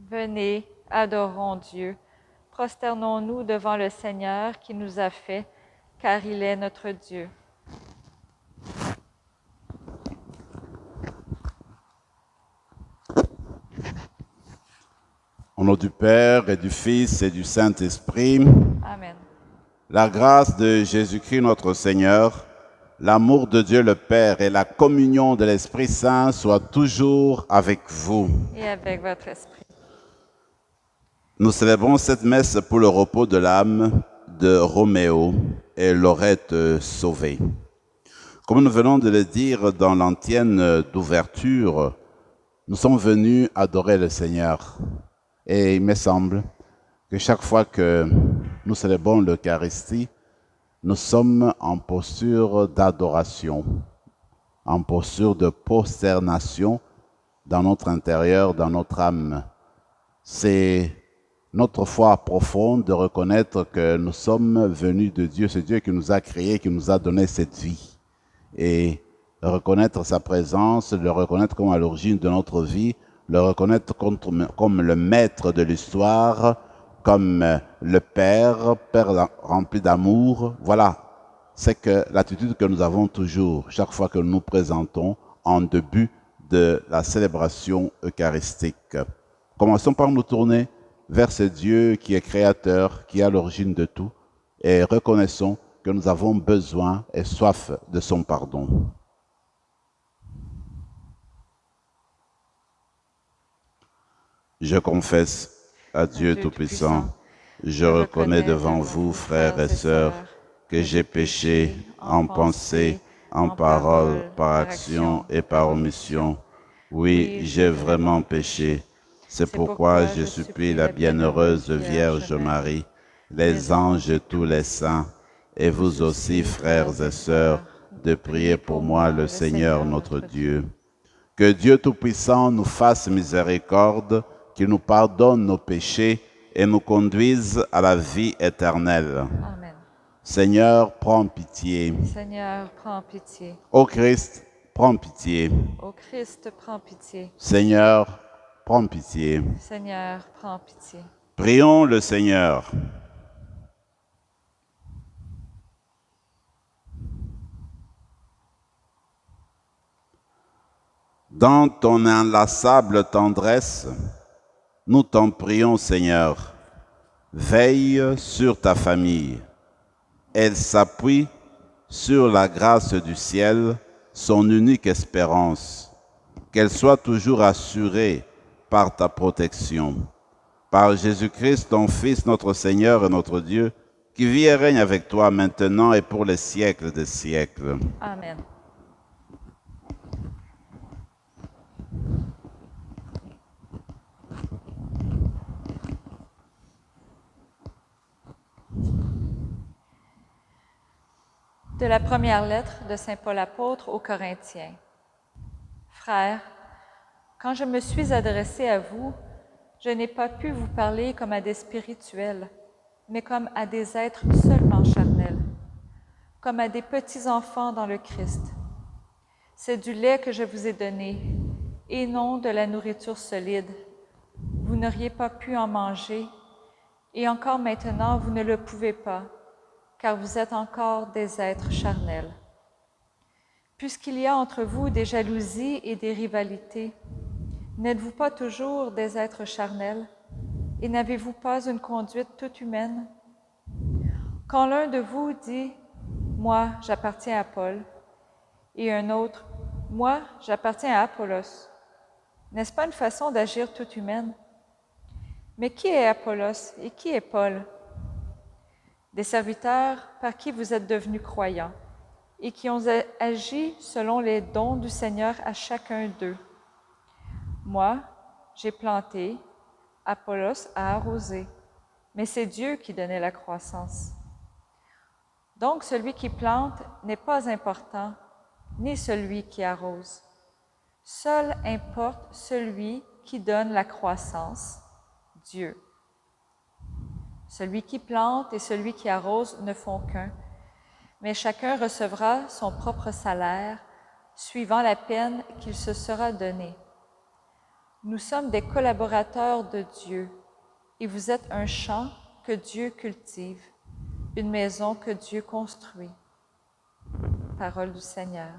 Venez, adorons Dieu. Prosternons-nous devant le Seigneur qui nous a fait, car il est notre Dieu. Au nom du Père et du Fils et du Saint-Esprit, Amen. la grâce de Jésus-Christ notre Seigneur, l'amour de Dieu le Père et la communion de l'Esprit Saint soient toujours avec vous. Et avec votre esprit. Nous célébrons cette messe pour le repos de l'âme de Roméo et Laurette Sauvé. Comme nous venons de le dire dans l'antienne d'ouverture, nous sommes venus adorer le Seigneur. Et il me semble que chaque fois que nous célébrons l'Eucharistie, nous sommes en posture d'adoration, en posture de prosternation dans notre intérieur, dans notre âme. C'est notre foi profonde de reconnaître que nous sommes venus de Dieu, c'est Dieu qui nous a créés, qui nous a donné cette vie. Et reconnaître sa présence, le reconnaître comme à l'origine de notre vie, le reconnaître comme le maître de l'histoire, comme le Père rempli d'amour. Voilà, c'est que l'attitude que nous avons toujours, chaque fois que nous nous présentons en début de la célébration eucharistique. Commençons par nous tourner vers ce Dieu qui est créateur, qui est à l'origine de tout, et reconnaissons que nous avons besoin et soif de son pardon. Je confesse à Dieu Tout-Puissant, je reconnais devant vous, frères et sœurs, que j'ai péché en pensée, en parole, par action et par omission. Oui, j'ai vraiment péché. C'est pourquoi je supplie la bienheureuse Vierge Marie, les anges et tous les saints, et vous aussi, frères et sœurs, de prier pour moi le Seigneur notre Dieu. Que Dieu Tout-Puissant nous fasse miséricorde, qu'il nous pardonne nos péchés et nous conduise à la vie éternelle. Amen. Seigneur, prends pitié. Seigneur, prends pitié. Ô Christ, prends pitié. Ô Christ, prends pitié. Seigneur, prends pitié. Seigneur, prends pitié. Prions le Seigneur. Dans ton inlassable tendresse, nous t'en prions, Seigneur. Veille sur ta famille. Elle s'appuie sur la grâce du ciel, son unique espérance. Qu'elle soit toujours assurée par ta protection. Par Jésus-Christ, ton Fils, notre Seigneur et notre Dieu, qui vit et règne avec toi maintenant et pour les siècles des siècles. Amen. De la première lettre de Saint Paul apôtre aux Corinthiens. Frères, quand je me suis adressé à vous, je n'ai pas pu vous parler comme à des spirituels, mais comme à des êtres seulement charnels, comme à des petits-enfants dans le Christ. C'est du lait que je vous ai donné, et non de la nourriture solide. Vous n'auriez pas pu en manger, et encore maintenant vous ne le pouvez pas, car vous êtes encore des êtres charnels. Puisqu'il y a entre vous des jalousies et des rivalités, n'êtes-vous pas toujours des êtres charnels et n'avez-vous pas une conduite toute humaine? Quand l'un de vous dit « Moi, j'appartiens à Paul » et un autre « Moi, j'appartiens à Apollos », n'est-ce pas une façon d'agir toute humaine? Mais qui est Apollos et qui est Paul? Des serviteurs par qui vous êtes devenus croyants et qui ont agi selon les dons du Seigneur à chacun d'eux. Moi, j'ai planté, Apollos a arrosé, mais c'est Dieu qui donnait la croissance. Donc celui qui plante n'est pas important, ni celui qui arrose. Seul importe celui qui donne la croissance, Dieu. Celui qui plante et celui qui arrose ne font qu'un, mais chacun recevra son propre salaire, suivant la peine qu'il se sera donnée. Nous sommes des collaborateurs de Dieu, et vous êtes un champ que Dieu cultive, une maison que Dieu construit. Parole du Seigneur.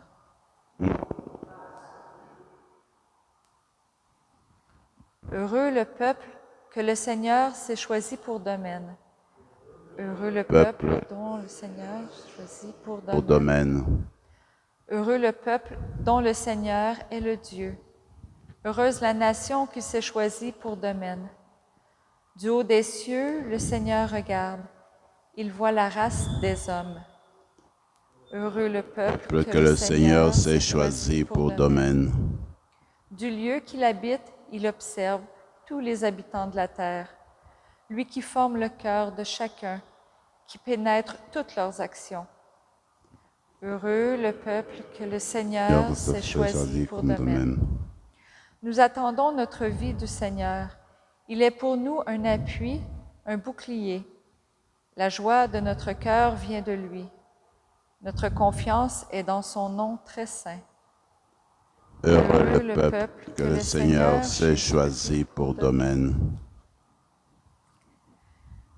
Heureux le peuple que le Seigneur s'est choisi pour domaine. Heureux le peuple dont le Seigneur choisit pour domaine. Heureux le peuple dont le Seigneur est le Dieu. Heureuse la nation qui s'est choisie pour domaine. Du haut des cieux, le Seigneur regarde. Il voit la race des hommes. Heureux le peuple que le Seigneur s'est choisi pour domaine. Du lieu qu'il habite, il observe tous les habitants de la terre. Lui qui forme le cœur de chacun, qui pénètre toutes leurs actions. Heureux le peuple que le Seigneur s'est choisi pour domaine. Nous attendons notre vie du Seigneur. Il est pour nous un appui, un bouclier. La joie de notre cœur vient de lui. Notre confiance est dans son nom très saint. Heureux le peuple que le Seigneur s'est choisi pour domaine.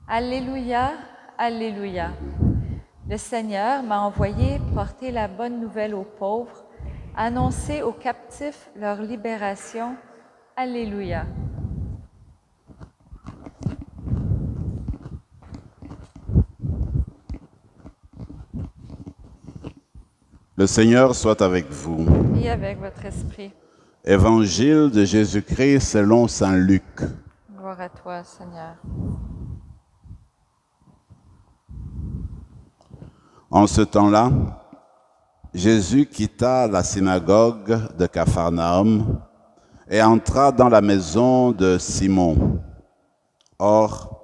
Alléluia, Alléluia. Le Seigneur m'a envoyé porter la bonne nouvelle aux pauvres, annoncer aux captifs leur libération. Alléluia. Le Seigneur soit avec vous. Et avec votre esprit. Évangile de Jésus-Christ selon saint Luc. Gloire à toi, Seigneur. En ce temps-là, Jésus quitta la synagogue de Capharnaüm et entra dans la maison de Simon. Or,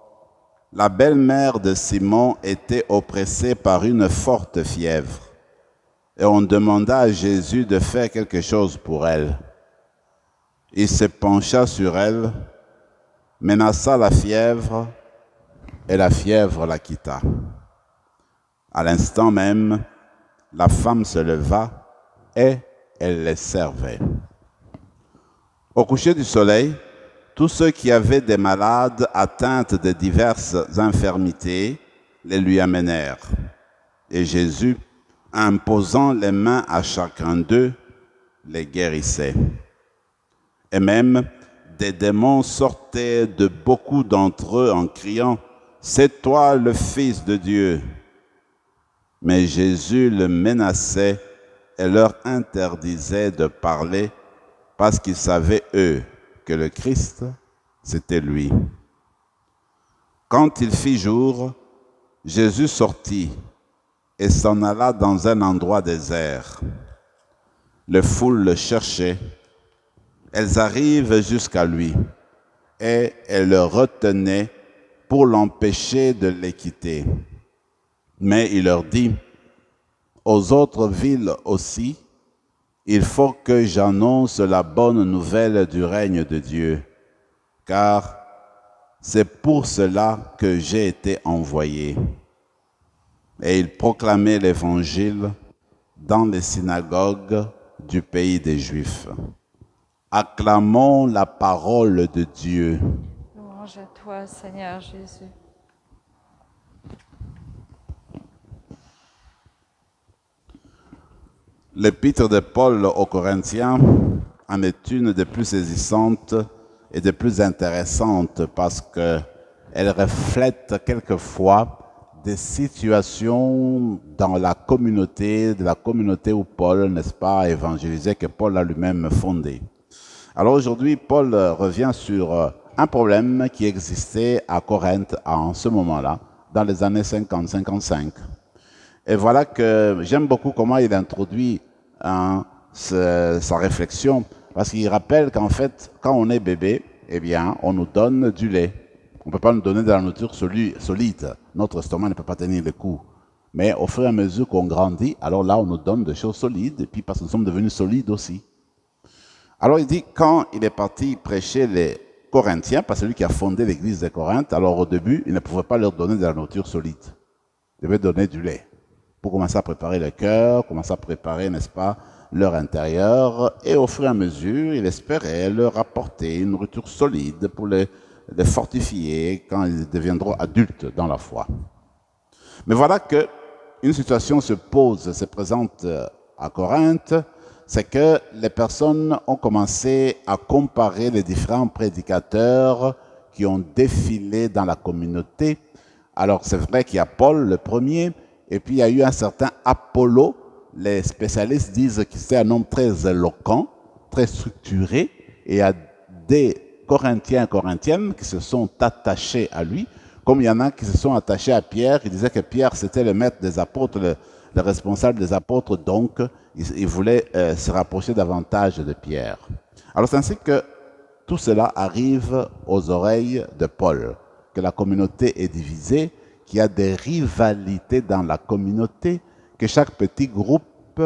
la belle-mère de Simon était oppressée par une forte fièvre, et on demanda à Jésus de faire quelque chose pour elle. Il se pencha sur elle, menaça la fièvre, et la fièvre la quitta. À l'instant même, la femme se leva et elle les servait. Au coucher du soleil, tous ceux qui avaient des malades atteints de diverses infirmités les lui amenèrent. Et Jésus, imposant les mains à chacun d'eux, les guérissait. Et même des démons sortaient de beaucoup d'entre eux en criant « C'est toi le Fils de Dieu !» Mais Jésus le menaçait et leur interdisait de parler parce qu'ils savaient, eux, que le Christ, c'était lui. Quand il fit jour, Jésus sortit et s'en alla dans un endroit désert. Les foules le cherchaient. Elles arrivent jusqu'à lui et elles le retenaient pour l'empêcher de les quitter. Mais il leur dit, aux autres villes aussi, il faut que j'annonce la bonne nouvelle du règne de Dieu, car c'est pour cela que j'ai été envoyé. Et il proclamait l'évangile dans les synagogues du pays des Juifs. Acclamons la parole de Dieu. Louange à toi, Seigneur Jésus. L'épître de Paul aux Corinthiens en est une des plus saisissantes et des plus intéressantes parce qu'elle reflète quelquefois des situations dans la communauté, de la communauté où Paul, n'est-ce pas, évangélisait, que Paul a lui-même fondé. Alors aujourd'hui, Paul revient sur un problème qui existait à Corinthe en ce moment-là, dans les années 50-55. Et voilà que j'aime beaucoup comment il introduit sa réflexion, parce qu'il rappelle qu'en fait, quand on est bébé, eh bien, on nous donne du lait. On ne peut pas nous donner de la nourriture solide. Notre estomac ne peut pas tenir le coup. Mais au fur et à mesure qu'on grandit, alors là, on nous donne des choses solides, et puis parce que nous sommes devenus solides aussi. Alors il dit, quand il est parti prêcher les Corinthiens, parce que c'est lui qui a fondé l'église de Corinthe, alors au début, il ne pouvait pas leur donner de la nourriture solide. Il devait donner du lait pour commencer à préparer le cœur, commencer à préparer, n'est-ce pas, leur intérieur et au fur et à mesure, il espérait leur apporter une nourriture solide pour les fortifier quand ils deviendront adultes dans la foi. Mais voilà que une situation se présente à Corinthe, c'est que les personnes ont commencé à comparer les différents prédicateurs qui ont défilé dans la communauté. Alors c'est vrai qu'il y a Paul le premier, et puis il y a eu un certain Apollo. Les spécialistes disent que c'est un homme très éloquent, très structuré, et il y a des Corinthiens et Corinthiennes qui se sont attachés à lui, comme il y en a qui se sont attachés à Pierre. Ils disaient que Pierre c'était le maître des apôtres, le responsable des apôtres, donc ils voulaient se rapprocher davantage de Pierre. Alors c'est ainsi que tout cela arrive aux oreilles de Paul, que la communauté est divisée, qu'il y a des rivalités dans la communauté, que chaque petit groupe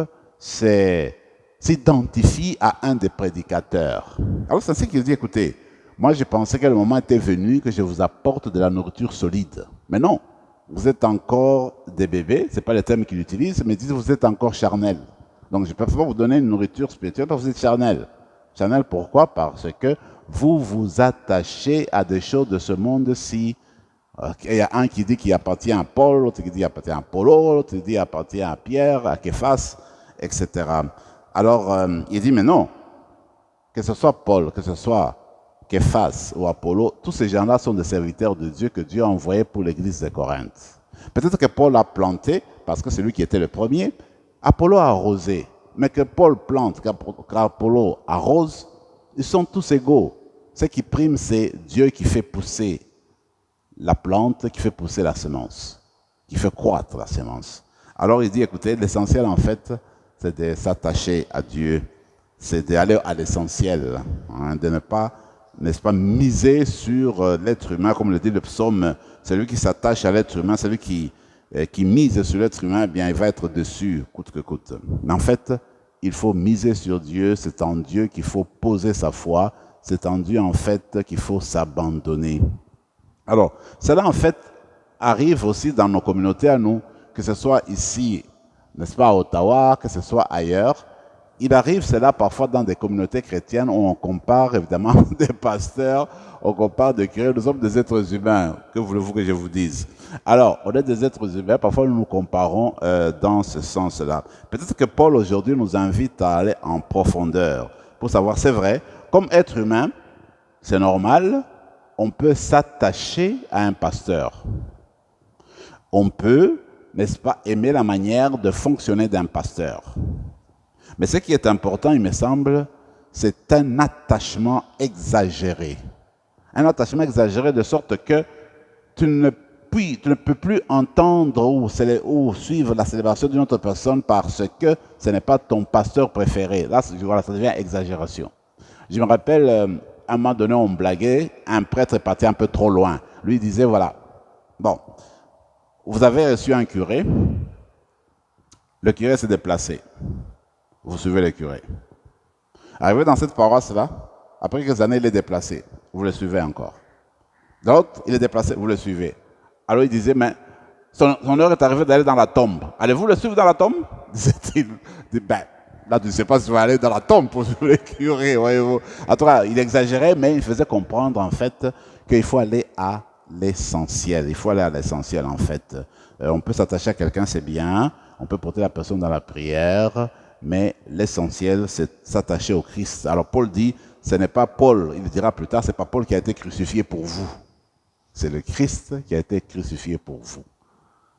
s'identifie à un des prédicateurs. Alors c'est ainsi qu'il dit, écoutez, moi je pensais que le moment était venu que je vous apporte de la nourriture solide. Mais non, vous êtes encore des bébés, ce n'est pas le terme qu'il utilise, mais il dit vous êtes encore charnels. Donc je peux pas vous donner une nourriture spirituelle parce que vous êtes charnels. Charnel, pourquoi? Parce que vous vous attachez à des choses de ce monde-ci. Il y a un qui dit qu'il appartient à Paul, l'autre qui dit qu'il appartient à Apollo, l'autre qui dit qu'il appartient à Pierre, à Képhas, etc. Alors, il dit, mais non, que ce soit Paul, que ce soit Képhas ou Apollo, tous ces gens-là sont des serviteurs de Dieu que Dieu a envoyés pour l'église de Corinthe. Peut-être que Paul a planté, parce que c'est lui qui était le premier. Apollo a arrosé, mais que Paul plante, qu'Apollo arrose, ils sont tous égaux. Ce qui prime, c'est Dieu qui fait pousser la plante, qui fait pousser la semence, qui fait croître la semence. Alors il dit, écoutez, l'essentiel en fait, c'est de s'attacher à Dieu, c'est d'aller à l'essentiel, hein, de ne pas, n'est-ce pas, miser sur l'être humain, comme le dit le psaume, celui qui s'attache à l'être humain, celui qui mise sur l'être humain, eh bien il va être dessus, coûte que coûte. Mais en fait, il faut miser sur Dieu, c'est en Dieu qu'il faut poser sa foi, c'est en Dieu en fait qu'il faut s'abandonner. Alors, cela en fait arrive aussi dans nos communautés à nous, que ce soit ici, n'est-ce pas, à Ottawa, que ce soit ailleurs. Il arrive cela parfois dans des communautés chrétiennes où on compare évidemment des pasteurs, on compare des curés, nous sommes des êtres humains, que voulez-vous que je vous dise? Alors, on est des êtres humains, parfois nous nous comparons dans ce sens-là. Peut-être que Paul aujourd'hui nous invite à aller en profondeur pour savoir, c'est vrai, comme être humain, c'est normal, on peut s'attacher à un pasteur. On peut, n'est-ce pas, aimer la manière de fonctionner d'un pasteur. Mais ce qui est important, il me semble, c'est un attachement exagéré. Un attachement exagéré de sorte que tu ne peux plus entendre ou suivre la célébration d'une autre personne parce que ce n'est pas ton pasteur préféré. Là, voilà, ça devient exagération. Je me rappelle, à un moment donné, on blaguait, un prêtre est parti un peu trop loin. Lui disait, voilà, bon, vous avez reçu un curé, le curé s'est déplacé. Vous suivez le curé. Arrivé dans cette paroisse-là, après quelques années, il est déplacé. Vous le suivez encore. L'autre, il est déplacé, vous le suivez. Alors il disait, mais son heure est arrivée d'aller dans la tombe. Allez-vous le suivre dans la tombe? Disait-il. Ben, là, tu ne sais pas si tu vas aller dans la tombe pour suivre le curé, voyez-vous. En tout cas, il exagérait, mais il faisait comprendre, en fait, qu'il faut aller à l'essentiel. Il faut aller à l'essentiel, en fait. On peut s'attacher à quelqu'un, c'est bien. On peut porter la personne dans la prière. Mais l'essentiel, c'est s'attacher au Christ. Alors Paul dit, ce n'est pas Paul, il le dira plus tard, ce n'est pas Paul qui a été crucifié pour vous. C'est le Christ qui a été crucifié pour vous.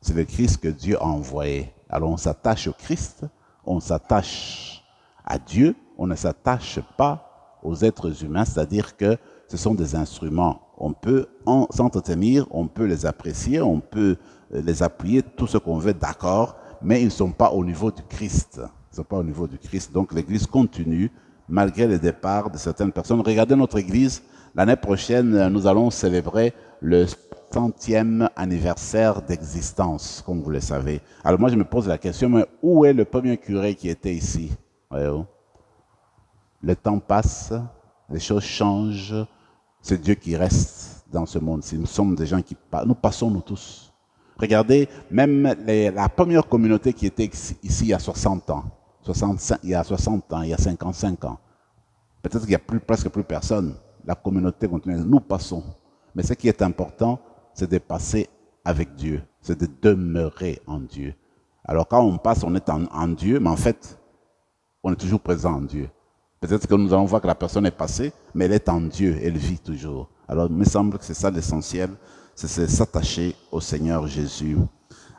C'est le Christ que Dieu a envoyé. Alors on s'attache au Christ, on s'attache à Dieu, on ne s'attache pas aux êtres humains, c'est-à-dire que ce sont des instruments. On peut s'entretenir, on peut les apprécier, on peut les appuyer, tout ce qu'on veut, d'accord, mais ils ne sont pas au niveau du Christ. Ils ne sont pas au niveau du Christ. Donc l'Église continue, malgré le départ de certaines personnes. Regardez notre Église. L'année prochaine, nous allons célébrer le 100e anniversaire d'existence, comme vous le savez. Alors moi, je me pose la question, mais où est le premier curé qui était ici? Voyez-vous? Le temps passe, les choses changent. C'est Dieu qui reste dans ce monde-ci. Nous sommes des gens qui passent. Nous passons, nous tous. Regardez, même la première communauté qui était ici il y a 60 ans. il y a 60 ans, il y a 55 ans. Peut-être qu'il n'y a presque plus personne. La communauté continue. Nous passons. Mais ce qui est important, c'est de passer avec Dieu. C'est de demeurer en Dieu. Alors quand on passe, on est en Dieu, mais en fait, on est toujours présent en Dieu. Peut-être que nous allons voir que la personne est passée, mais elle est en Dieu, elle vit toujours. Alors il me semble que c'est ça l'essentiel, c'est s'attacher au Seigneur Jésus.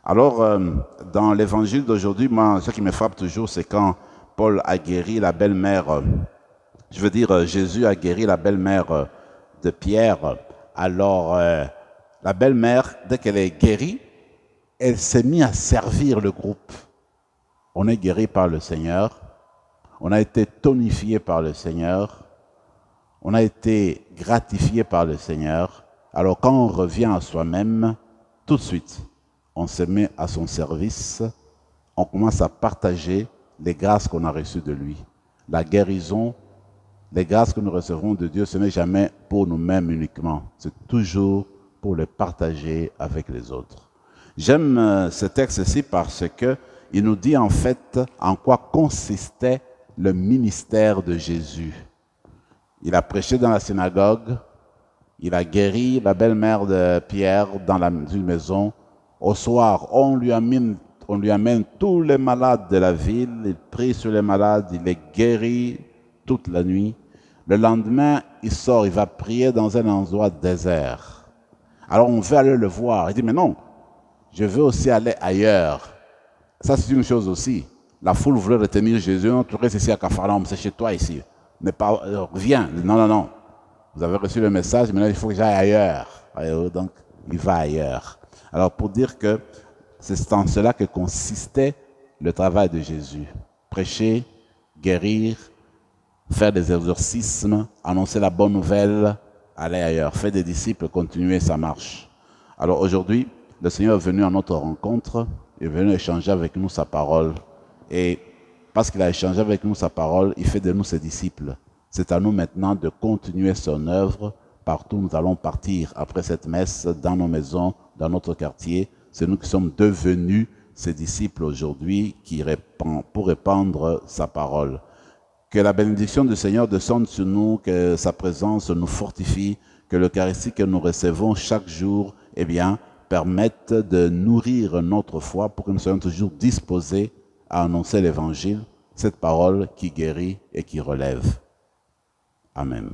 Alors, dans l'évangile d'aujourd'hui, moi, ce qui me frappe toujours, c'est quand Paul a guéri la belle-mère, Jésus a guéri la belle-mère de Pierre. Alors, la belle-mère, dès qu'elle est guérie, elle s'est mise à servir le groupe. On est guéri par le Seigneur, on a été tonifié par le Seigneur, on a été gratifié par le Seigneur. Alors, quand on revient à soi-même, tout de suite, on se met à son service, on commence à partager les grâces qu'on a reçues de lui. La guérison, les grâces que nous recevrons de Dieu, ce n'est jamais pour nous-mêmes uniquement, c'est toujours pour les partager avec les autres. J'aime ce texte-ci parce qu'il nous dit en fait en quoi consistait le ministère de Jésus. Il a prêché dans la synagogue, il a guéri la belle-mère de Pierre dans une maison. Au soir, on lui amène tous les malades de la ville, il prie sur les malades, il les guérit toute la nuit. Le lendemain, il sort, il va prier dans un endroit désert. Alors on veut aller le voir. Il dit, mais non, je veux aussi aller ailleurs. Ça, c'est une chose aussi. La foule voulait retenir Jésus. Non, tu restes ici à Capharnaüm, c'est chez toi ici. Mais pas, viens. Non. Vous avez reçu le message, maintenant il faut que j'aille ailleurs. Donc, il va ailleurs. Alors, pour dire que c'est en cela que consistait le travail de Jésus. Prêcher, guérir, faire des exorcismes, annoncer la bonne nouvelle, aller ailleurs. Faire des disciples, continuer sa marche. Alors aujourd'hui, le Seigneur est venu à notre rencontre, il est venu échanger avec nous sa parole. Et parce qu'il a échangé avec nous sa parole, il fait de nous ses disciples. C'est à nous maintenant de continuer son œuvre. Partout nous allons partir après cette messe, dans nos maisons, dans notre quartier. C'est nous qui sommes devenus ses disciples aujourd'hui pour répandre sa parole. Que la bénédiction du Seigneur descende sur nous, que sa présence nous fortifie, que l'Eucharistie que nous recevons chaque jour, permette de nourrir notre foi pour que nous soyons toujours disposés à annoncer l'Évangile, cette parole qui guérit et qui relève. Amen.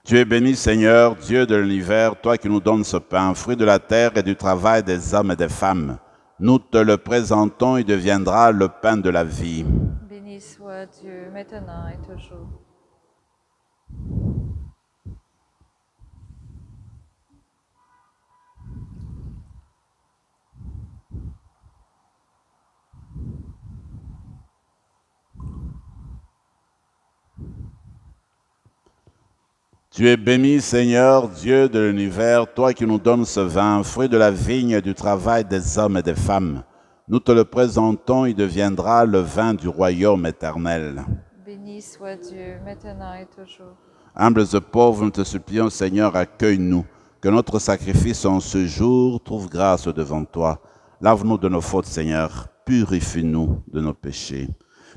Tu es béni, Seigneur, Dieu de l'univers, toi qui nous donnes ce pain, fruit de la terre et du travail des hommes et des femmes. Nous te le présentons, il deviendra le pain de la vie. Béni soit Dieu, maintenant et toujours. Tu es béni, Seigneur, Dieu de l'univers, toi qui nous donnes ce vin, fruit de la vigne et du travail des hommes et des femmes. Nous te le présentons, il deviendra le vin du royaume éternel. Béni soit Dieu, maintenant et toujours. Humbles et pauvres, nous te supplions, Seigneur, accueille-nous. Que notre sacrifice en ce jour trouve grâce devant toi. Lave-nous de nos fautes, Seigneur. Purifie-nous de nos péchés.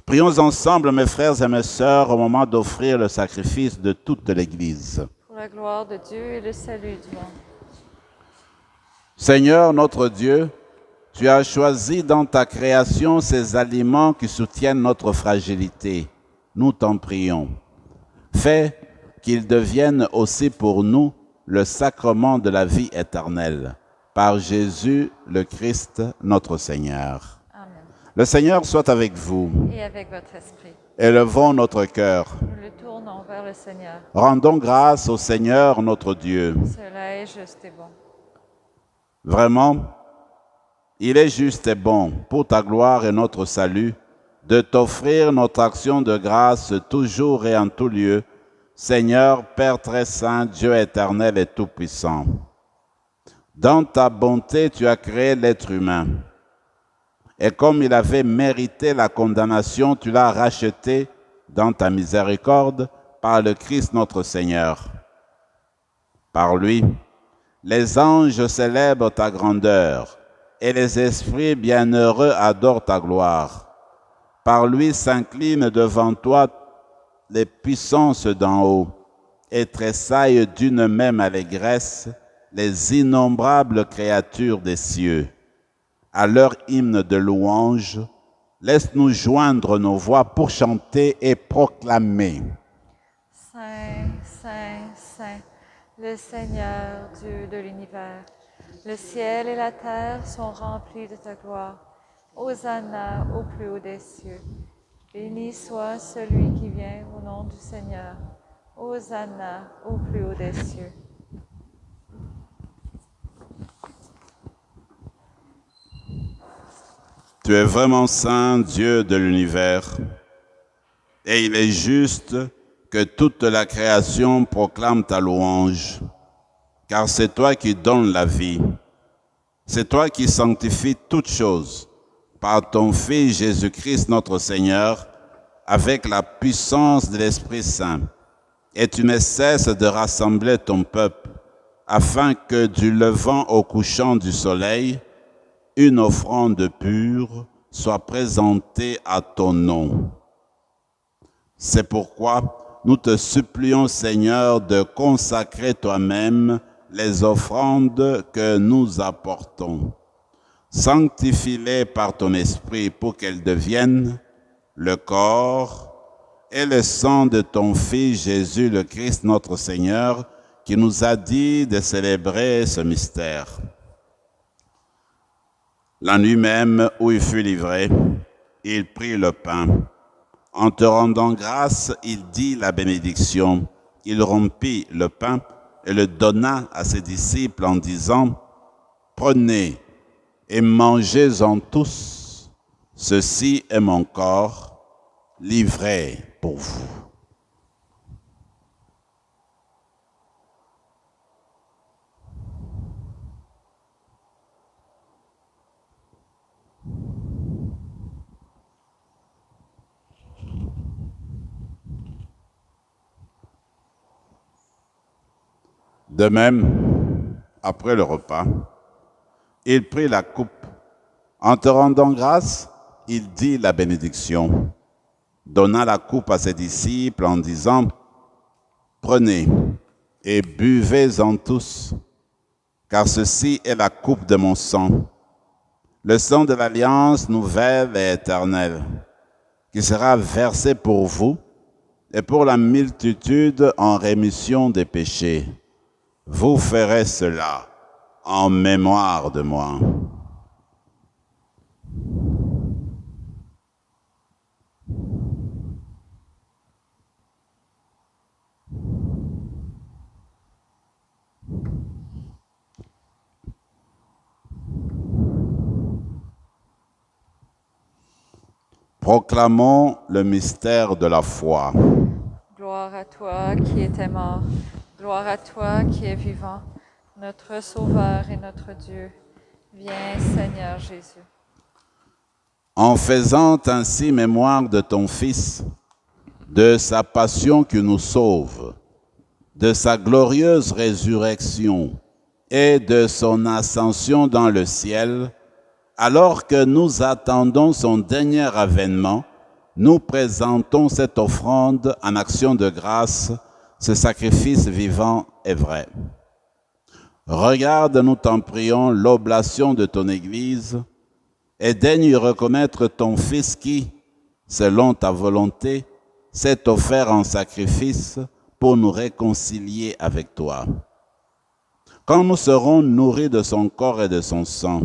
Prions ensemble, mes frères et mes sœurs, au moment d'offrir le sacrifice de toute l'Église. Pour la gloire de Dieu et le salut du monde. Seigneur, notre Dieu, tu as choisi dans ta création ces aliments qui soutiennent notre fragilité. Nous t'en prions. Fais qu'ils deviennent aussi pour nous le sacrement de la vie éternelle. Par Jésus, le Christ, notre Seigneur. Amen. Le Seigneur soit avec vous. et avec votre esprit. Élevons notre cœur. Nous le tournons vers le Seigneur. Rendons grâce au Seigneur notre Dieu. Cela est juste et bon. Vraiment, il est juste et bon pour ta gloire et notre salut de t'offrir notre action de grâce toujours et en tout lieu, Seigneur, Père très saint, Dieu éternel et tout-puissant. Dans ta bonté, tu as créé l'être humain. Et comme il avait mérité la condamnation, tu l'as racheté dans ta miséricorde par le Christ notre Seigneur. Par lui, les anges célèbrent ta grandeur et les esprits bienheureux adorent ta gloire. Par lui s'inclinent devant toi les puissances d'en haut et tressaillent d'une même allégresse les innombrables créatures des cieux. À leur hymne de louange, laisse-nous joindre nos voix pour chanter et proclamer. Saint, Saint, Saint, le Seigneur Dieu de l'univers. Le ciel et la terre sont remplis de ta gloire. Hosanna au plus haut des cieux. Béni soit celui qui vient au nom du Seigneur. Hosanna au plus haut des cieux. Tu es vraiment saint, Dieu de l'univers, et il est juste que toute la création proclame ta louange, car c'est toi qui donnes la vie. C'est toi qui sanctifies toutes choses par ton Fils Jésus-Christ notre Seigneur, avec la puissance de l'Esprit Saint. Et tu ne cesses de rassembler ton peuple, afin que du levant au couchant du soleil, une offrande pure soit présentée à ton nom. C'est pourquoi nous te supplions, Seigneur, de consacrer toi-même les offrandes que nous apportons. Sanctifie-les par ton esprit pour qu'elles deviennent le corps et le sang de ton Fils Jésus le Christ notre Seigneur, qui nous a dit de célébrer ce mystère. La nuit même où il fut livré, il prit le pain. En te rendant grâce, il dit la bénédiction. Il rompit le pain et le donna à ses disciples en disant, « Prenez et mangez-en tous. Ceci est mon corps, livré pour vous. » De même, après le repas, il prit la coupe. En te rendant grâce, il dit la bénédiction, donna la coupe à ses disciples en disant, « Prenez et buvez-en tous, car ceci est la coupe de mon sang, le sang de l'alliance nouvelle et éternelle, qui sera versé pour vous et pour la multitude en rémission des péchés. Vous ferez cela en mémoire de moi. » Proclamons le mystère de la foi. Gloire à toi qui étais mort. Gloire à toi qui es vivant, notre Sauveur et notre Dieu. Viens, Seigneur Jésus. En faisant ainsi mémoire de ton Fils, de sa passion qui nous sauve, de sa glorieuse résurrection et de son ascension dans le ciel, alors que nous attendons son dernier avènement, nous présentons cette offrande en action de grâce, ce sacrifice vivant et vrai. Regarde, nous t'en prions, l'oblation de ton Église et daigne y reconnaître ton Fils qui, selon ta volonté, s'est offert en sacrifice pour nous réconcilier avec toi. Quand nous serons nourris de son corps et de son sang,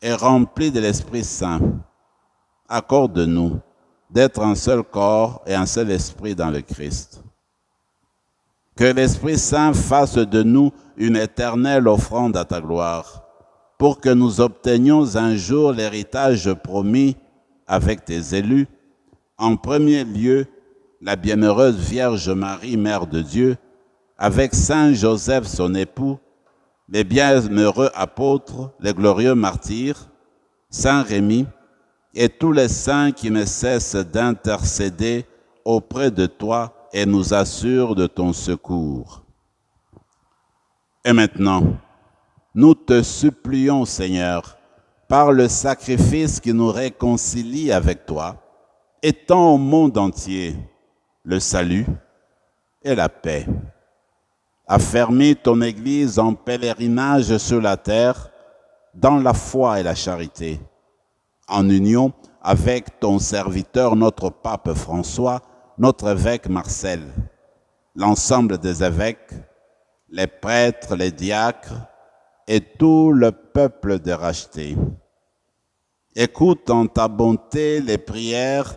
et remplis de l'Esprit Saint, accorde-nous d'être un seul corps et un seul esprit dans le Christ. Que l'Esprit Saint fasse de nous une éternelle offrande à ta gloire, pour que nous obtenions un jour l'héritage promis avec tes élus, en premier lieu la bienheureuse Vierge Marie, Mère de Dieu, avec Saint Joseph son époux, les bienheureux apôtres, les glorieux martyrs, Saint Rémy, et tous les saints qui ne cessent d'intercéder auprès de toi et nous assurent de ton secours. Et maintenant, nous te supplions, Seigneur, par le sacrifice qui nous réconcilie avec toi, étends au monde entier le salut et la paix. Affermis ton Église en pèlerinage sur la terre, dans la foi et la charité, en union avec ton serviteur, notre pape François, notre évêque Marcel, l'ensemble des évêques, les prêtres, les diacres et tout le peuple de racheté. Écoute en ta bonté les prières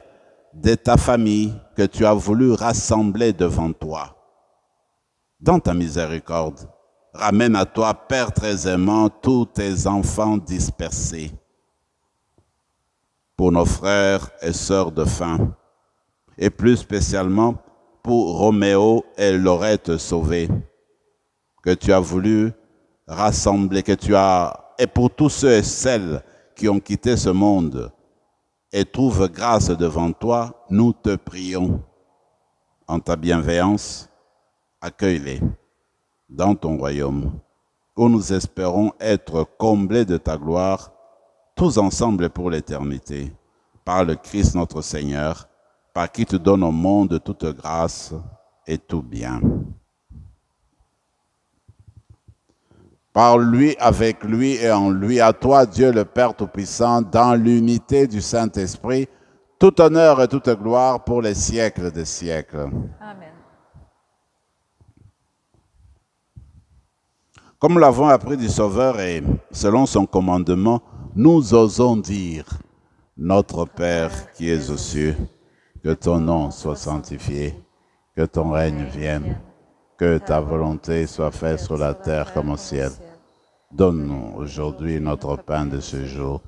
de ta famille que tu as voulu rassembler devant toi. Dans ta miséricorde, ramène à toi, Père très aimant, tous tes enfants dispersés. Pour nos frères et sœurs de faim, et plus spécialement pour Roméo et Laurette sauvés, que tu as voulu rassembler, et pour tous ceux et celles qui ont quitté ce monde et trouvent grâce devant toi, nous te prions. En ta bienveillance, accueille-les dans ton royaume, où nous espérons être comblés de ta gloire, tous ensemble pour l'éternité, par le Christ notre Seigneur, par qui tu donnes au monde toute grâce et tout bien. Par lui, avec lui et en lui, à toi, Dieu le Père Tout-Puissant, dans l'unité du Saint-Esprit, tout honneur et toute gloire pour les siècles des siècles. Amen. Comme nous l'avons appris du Sauveur et selon son commandement, nous osons dire, Notre Père qui es aux cieux, que ton nom soit sanctifié, que ton règne vienne, que ta volonté soit faite sur la terre comme au ciel. Donne-nous aujourd'hui notre pain de ce jour.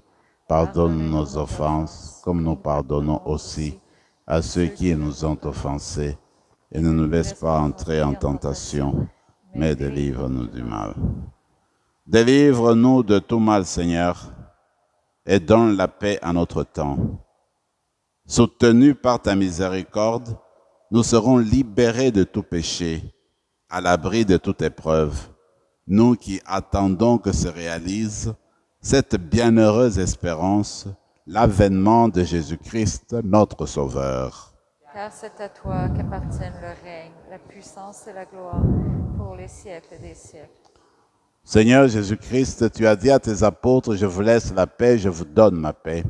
Pardonne nos offenses, comme nous pardonnons aussi à ceux qui nous ont offensés. Et ne nous laisse pas entrer en tentation, mais délivre-nous du mal. Délivre-nous de tout mal, Seigneur, et donne la paix à notre temps. Soutenus par ta miséricorde, nous serons libérés de tout péché, à l'abri de toute épreuve, nous qui attendons que se réalise cette bienheureuse espérance, l'avènement de Jésus-Christ, notre Sauveur. Car c'est à toi qu'appartiennent le règne, la puissance et la gloire pour les siècles des siècles. Seigneur Jésus-Christ, tu as dit à tes apôtres, je vous laisse la paix, je vous donne ma paix.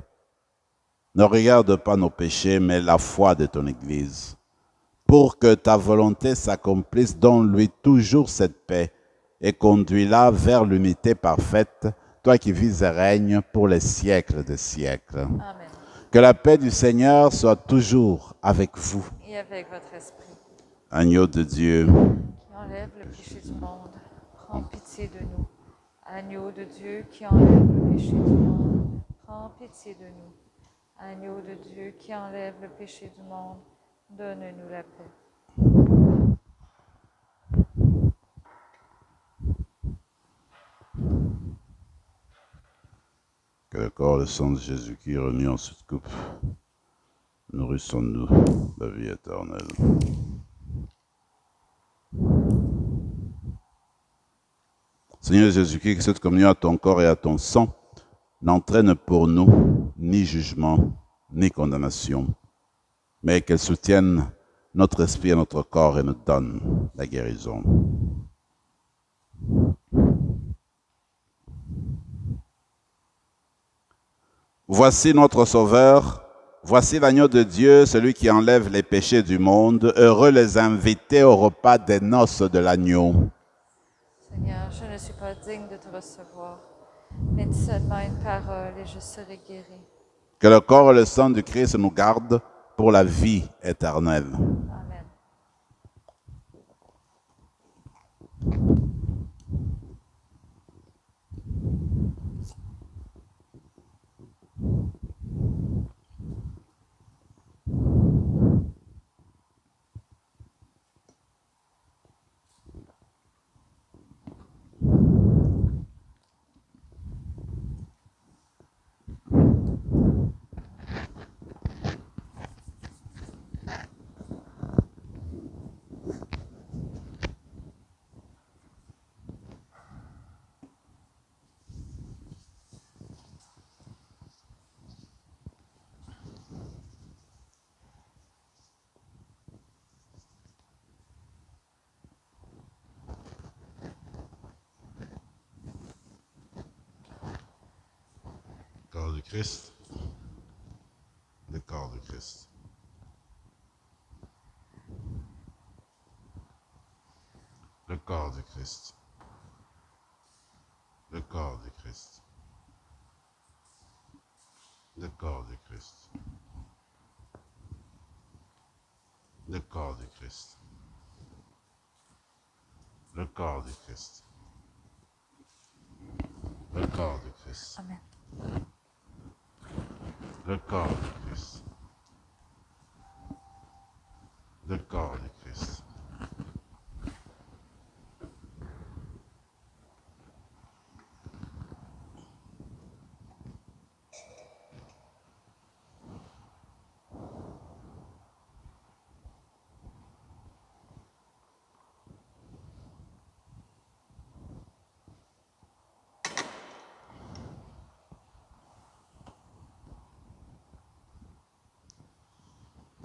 Ne regarde pas nos péchés, mais la foi de ton Église. Pour que ta volonté s'accomplisse, donne-lui toujours cette paix et conduis-la vers l'unité parfaite, toi qui vis et règnes pour les siècles des siècles. Amen. Que la paix du Seigneur soit toujours avec vous. Et avec votre esprit. Agneau de Dieu, Qui enlève le péché du monde, prends pitié de nous. Agneau de Dieu qui enlève le péché du monde, prends pitié de nous. Agneau de Dieu qui enlève le péché du monde, donne-nous la paix. que le corps et le sang de Jésus-Christ remis en cette coupe, nourrissons-nous la vie éternelle. Seigneur Jésus-Christ, que cette communion à ton corps et à ton sang n'entraîne pour nous ni jugement, ni condamnation, mais qu'elle soutienne notre esprit et notre corps et nous donne la guérison. Voici notre Sauveur, voici l'agneau de Dieu, celui qui enlève les péchés du monde. Heureux les invités au repas des noces de l'agneau. Seigneur, je ne suis pas digne de te recevoir, mais dis seulement une parole et je serai guéri. Que le corps et le sang du Christ nous gardent pour la vie éternelle. Amen. Corps du Christ, le corps du Christ. Le corps du Christ. Le corps du Christ. Le corps du Christ. Le corps du Christ. Le corps du Christ. Le corps du Christ. Amen. Le corps du Christ. Le corps du Christ.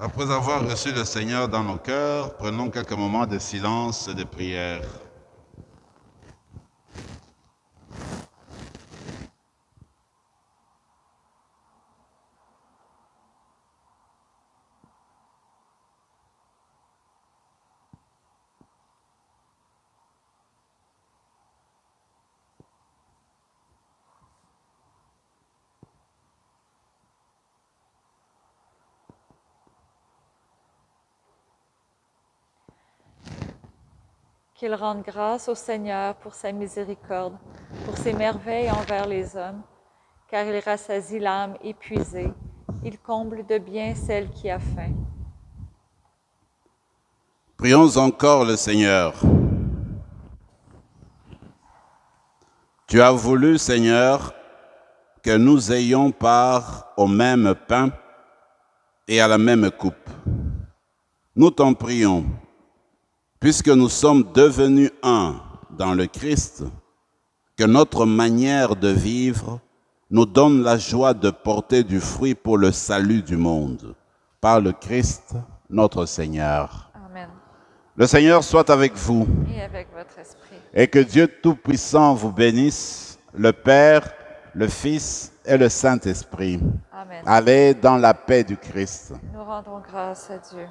Après avoir reçu le Seigneur dans nos cœurs, prenons quelques moments de silence et de prière. Qu'il rende grâce au Seigneur pour sa miséricorde, pour ses merveilles envers les hommes, car il rassasie l'âme épuisée, il comble de bien celle qui a faim. Prions encore le Seigneur. Tu as voulu, Seigneur, que nous ayons part au même pain et à la même coupe. Nous t'en prions, puisque nous sommes devenus un dans le Christ, que notre manière de vivre nous donne la joie de porter du fruit pour le salut du monde. Par le Christ, notre Seigneur. Amen. Le Seigneur soit avec vous Et avec votre esprit. et que Dieu Tout-Puissant vous bénisse, le Père, le Fils et le Saint-Esprit. Amen. Allez dans la paix du Christ. Nous rendons grâce à Dieu.